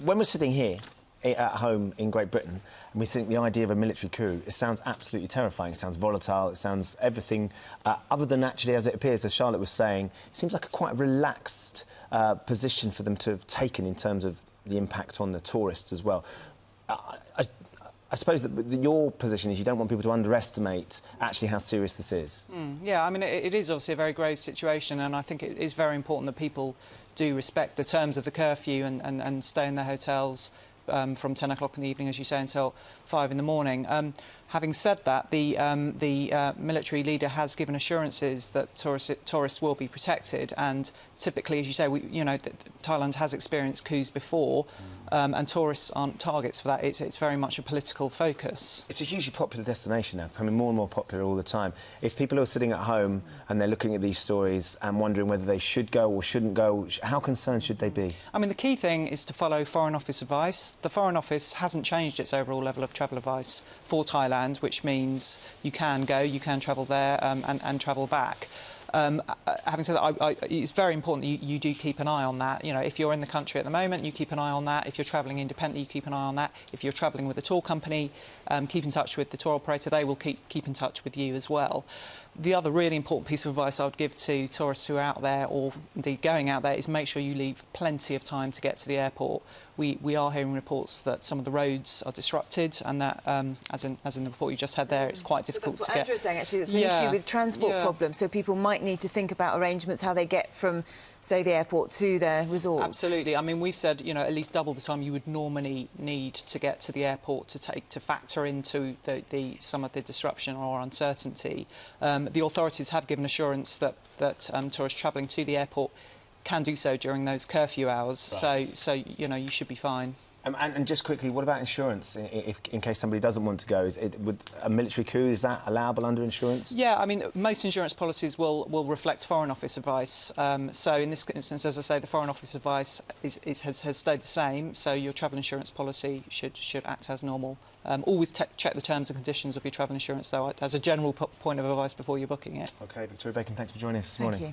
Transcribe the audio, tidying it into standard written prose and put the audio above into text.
when we're sitting here at home in Great Britain and we think the idea of a military coup, it sounds absolutely terrifying. It sounds volatile. It sounds everything other than actually as it appears, as Charlotte was saying. It seems like a quite relaxed position for them to have taken in terms of the impact on the tourists as well. I suppose that your position is you don't want people to underestimate actually how serious this is. Yeah, I mean, it is obviously a very grave situation, and I think it is very important that people do respect the terms of the curfew and stay in their hotels from 10 o'clock in the evening, as you say, until 5 in the morning. Having said that, the military leader has given assurances that tourists will be protected, and typically, as you say, Thailand has experienced coups before, and tourists aren't targets for that. It's very much a political focus. It's a hugely popular destination now, becoming more and more popular all the time. If people are sitting at home and they're looking at these stories and wondering whether they should go or shouldn't go, how concerned should they be? I mean, the key thing is to follow Foreign Office advice. The Foreign Office hasn't changed its overall level of travel advice for Thailand, which means you can go, you can travel there and travel back. Having said that, it's very important that you do keep an eye on that. If you're in the country at the moment, you keep an eye on that. If you're travelling independently, you keep an eye on that. If you're travelling with a tour company, keep in touch with the tour operator. They will keep in touch with you as well. The other really important piece of advice I would give to tourists who are out there, or indeed going out there, is make sure you leave plenty of time to get to the airport. We are hearing reports that some of the roads are disrupted, and that, as in the report you just had there, it's quite difficult to get. That's what Andrew was saying, actually. That's an issue with transport problems, so people might need to think about arrangements, how they get from, say, the airport to their resort. Absolutely. I mean, we've said, at least double the time you would normally need to get to the airport to factor into some of the disruption or uncertainty. The authorities have given assurance that tourists travelling to the airport can do so during those curfew hours. Right. So you should be fine. And just quickly, what about insurance? In case somebody doesn't want to go, would a military coup, is that allowable under insurance? Yeah, I mean, most insurance policies will reflect Foreign Office advice. So in this instance, as I say, the Foreign Office advice has stayed the same. So your travel insurance policy should act as normal. Always check the terms and conditions of your travel insurance, though, as a general point of advice before you're booking it. OK, Victoria Bacon, thanks for joining us this morning. Thank you.